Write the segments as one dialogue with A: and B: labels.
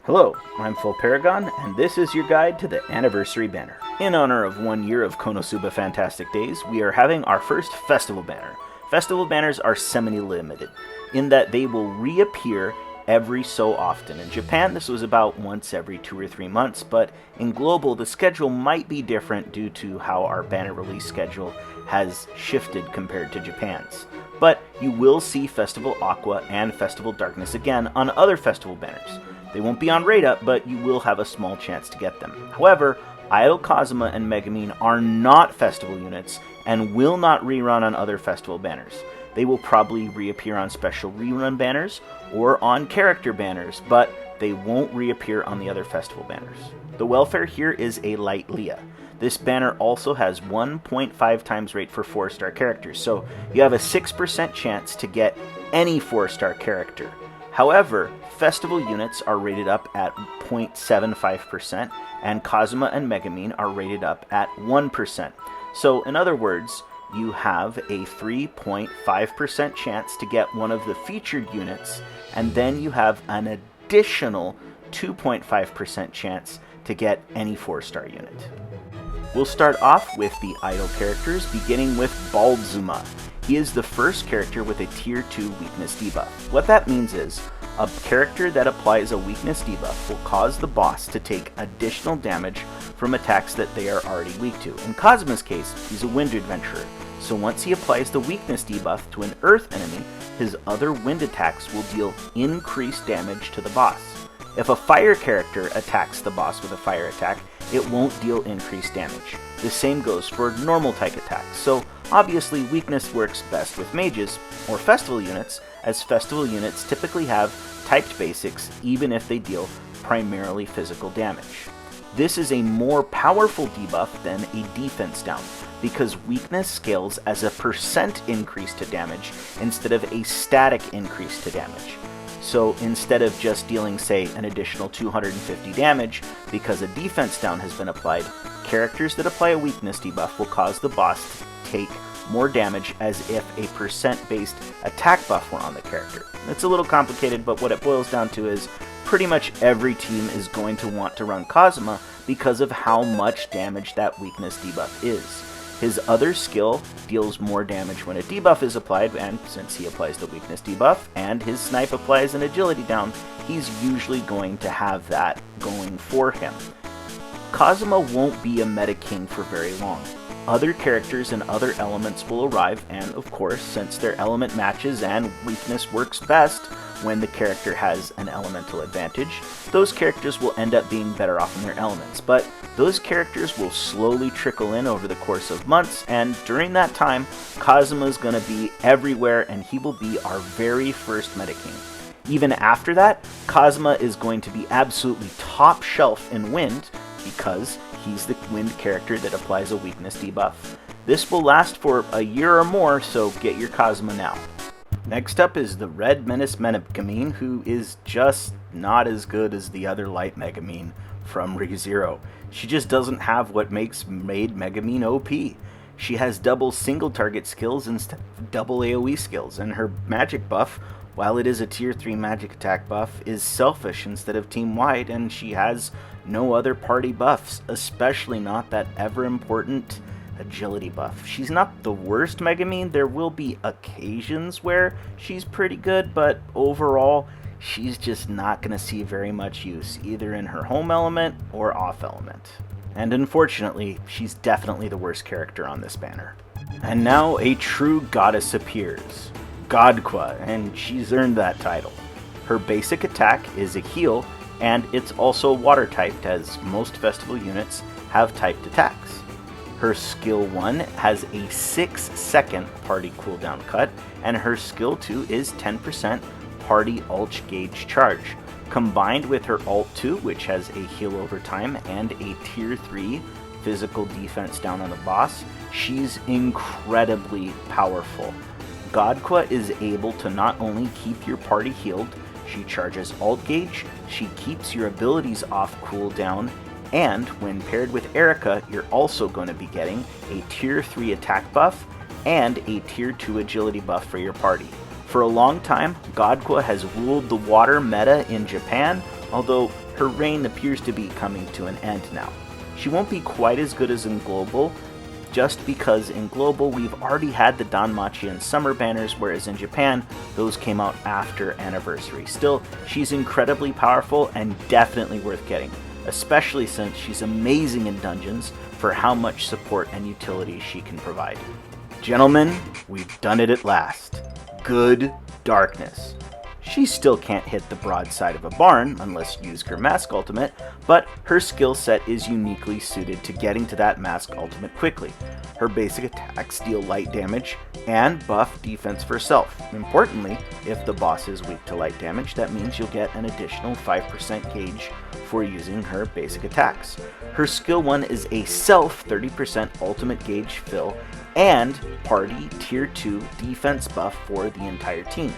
A: Hello, I'm Full Paragon, and this is your guide to the Anniversary Banner. In honor of 1 year of Konosuba Fantastic Days, we are having our first Festival Banner. Festival Banners are semi-limited, in that they will reappear every so often. In Japan, this was about once every 2 or 3 months, but in global, the schedule might be different due to how our banner release schedule has shifted compared to Japan's. But you will see Festival Aqua and Festival Darkness again on other festival banners. They won't be on Rate-Up, but you will have a small chance to get them. However, Idol Kazuma and Meggenamine are not festival units and will not rerun on other festival banners. They will probably reappear on special rerun banners or on character banners, but they won't reappear on the other festival banners. The welfare here is a light Leah. This banner also has 1.5 times rate for 4-star characters, so you have a 6% chance to get any 4-star character. However, festival units are rated up at 0.75%, and Kazuma and Meggenamine are rated up at 1%. So, in other words, you have a 3.5% chance to get one of the featured units, and then you have an additional 2.5% chance to get any 4-star unit. We'll start off with the idol characters, beginning with Baldzuma. He is the first character with a Tier 2 weakness debuff. What that means is, a character that applies a weakness debuff will cause the boss to take additional damage from attacks that they are already weak to. In Kazuma's case, he's a wind adventurer, so once he applies the weakness debuff to an earth enemy, his other wind attacks will deal increased damage to the boss. If a fire character attacks the boss with a fire attack, it won't deal increased damage. The same goes for normal type attacks, so obviously weakness works best with mages, or festival units, as festival units typically have typed basics even if they deal primarily physical damage. This is a more powerful debuff than a defense down, because weakness scales as a percent increase to damage instead of a static increase to damage. So instead of just dealing, say, an additional 250 damage because a defense down has been applied, characters that apply a weakness debuff will cause the boss to take more damage as if a percent-based attack buff were on the character. It's a little complicated, but what it boils down to is pretty much every team is going to want to run Kazuma because of how much damage that weakness debuff is. His other skill deals more damage when a debuff is applied, and since he applies the weakness debuff, and his snipe applies an agility down, he's usually going to have that going for him. Kazuma won't be a meta king for very long. Other characters and other elements will arrive, and of course, since their element matches and weakness works best when the character has an elemental advantage, those characters will end up being better off in their elements. But those characters will slowly trickle in over the course of months, and during that time, Kazuma's going to be everywhere, and he will be our very first meta king. Even after that, Kazuma is going to be absolutely top shelf in wind, because he's the wind character that applies a weakness debuff. This will last for a year or more, so get your Kazuma now. Next up is the Red Menace Meggenamine, who is just not as good as the other light Meggenamine from ReZero. She just doesn't have what made Meggenamine OP. She has double single target skills instead of double AoE skills, and her magic buff, while it is a tier 3 magic attack buff, is selfish instead of team-wide, and she has no other party buffs, especially not that ever-important agility buff. She's not the worst Meggenamine. There will be occasions where she's pretty good, but overall, she's just not going to see very much use, either in her home element or off element. And unfortunately, she's definitely the worst character on this banner. And now a true goddess appears. Godqua, and she's earned that title. Her basic attack is a heal, and it's also water typed, as most festival units have typed attacks. Her skill 1 has a 6-second party cooldown cut, and her skill 2 is 10% party ult gauge charge. Combined with her ult 2, which has a heal over time and a tier 3 physical defense down on the boss, she's incredibly powerful. Godqua is able to not only keep your party healed, she charges ult gauge, she keeps your abilities off cooldown, and when paired with Erica, you're also going to be getting a tier 3 attack buff and a tier 2 agility buff for your party. For a long time, Godqua has ruled the water meta in Japan, although her reign appears to be coming to an end now. She won't be quite as good as in Global, just because in Global we've already had the Danmachi and Summer banners, whereas in Japan, those came out after Anniversary. Still, she's incredibly powerful and definitely worth getting, especially since she's amazing in dungeons for how much support and utility she can provide. Gentlemen, we've done it at last. Good Darkness. She still can't hit the broadside of a barn unless you use her Mask Ultimate, but her skill set is uniquely suited to getting to that Mask Ultimate quickly. Her basic attacks deal light damage and buff defense for self. Importantly, if the boss is weak to light damage, that means you'll get an additional 5% gauge for using her basic attacks. Her skill 1 is a self 30% ultimate gauge fill and party tier 2 defense buff for the entire team.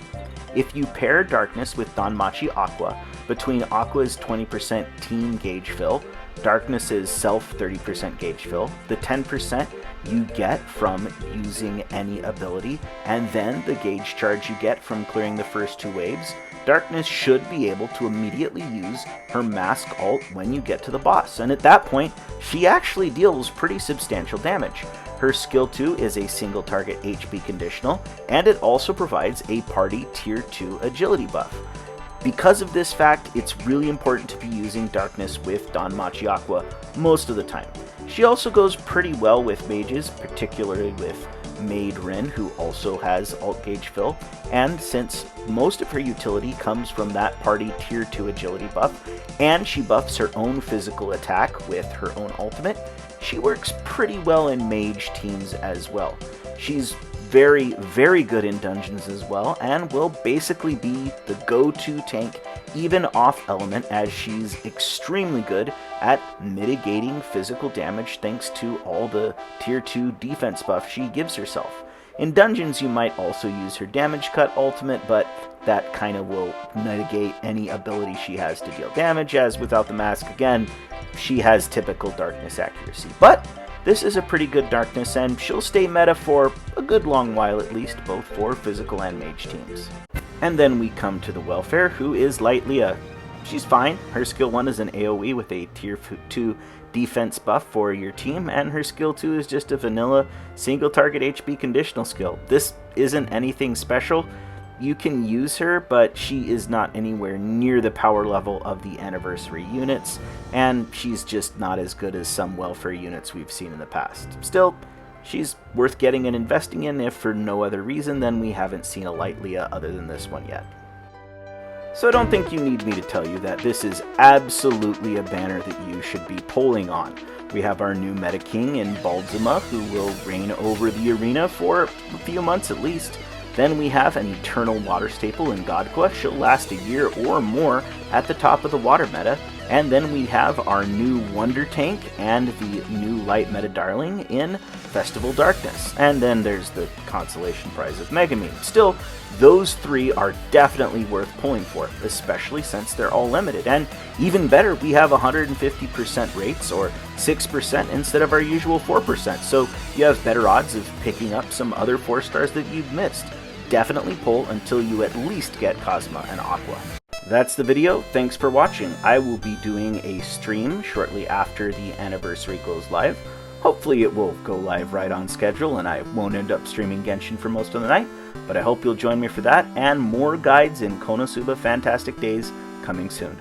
A: If you pair Darkness with Danmachi Aqua, between Aqua's 20% team gauge fill, Darkness's self 30% gauge fill, the 10% you get from using any ability, and then the gauge charge you get from clearing the first 2 waves, Darkness should be able to immediately use her Mask ult when you get to the boss, and at that point, she actually deals pretty substantial damage. Her skill 2 is a single target HP conditional, and it also provides a party tier 2 agility buff. Because of this fact, it's really important to be using Darkness with Danmachi Aqua most of the time. She also goes pretty well with mages, particularly with Maid Rin, who also has ult gauge fill, and since most of her utility comes from that party tier 2 agility buff, and she buffs her own physical attack with her own ultimate, she works pretty well in mage teams as well. She's very, very good in dungeons as well, and will basically be the go-to tank even off element, as she's extremely good at mitigating physical damage thanks to all the tier 2 defense buff she gives herself. In dungeons you might also use her damage cut ultimate, but that kind of will mitigate any ability she has to deal damage, as without the mask again, she has typical Darkness accuracy. But this is a pretty good Darkness, and she'll stay meta for a good long while at least, both for physical and mage teams. And then we come to the Welfare, who is Light Leah. She's fine. Her skill 1 is an AoE with a tier 2 defense buff for your team, and her skill 2 is just a vanilla single target HP conditional skill. This isn't anything special. You can use her, but she is not anywhere near the power level of the Anniversary units, and she's just not as good as some Welfare units we've seen in the past. Still, she's worth getting and investing in, if for no other reason than we haven't seen a Light Leah other than this one yet. So I don't think you need me to tell you that this is absolutely a banner that you should be polling on. We have our new Meta King in Baldzima, who will reign over the arena for a few months at least. Then we have an eternal water staple in Godqua. She'll last a year or more at the top of the water meta. And then we have our new Wonder Tank and the new Light Meta Darling in Festival Darkness. And then there's the consolation prize of Meggenamine. Still, those 3 are definitely worth pulling for, especially since they're all limited. And even better, we have 150% rates, or 6% instead of our usual 4%. So you have better odds of picking up some other 4 stars that you've missed. Definitely pull until you at least get Cosma and Aqua. That's the video. Thanks for watching. I will be doing a stream shortly after the Anniversary goes live. Hopefully it will go live right on schedule and I won't end up streaming Genshin for most of the night, but I hope you'll join me for that, and more guides in Konosuba Fantastic Days coming soon.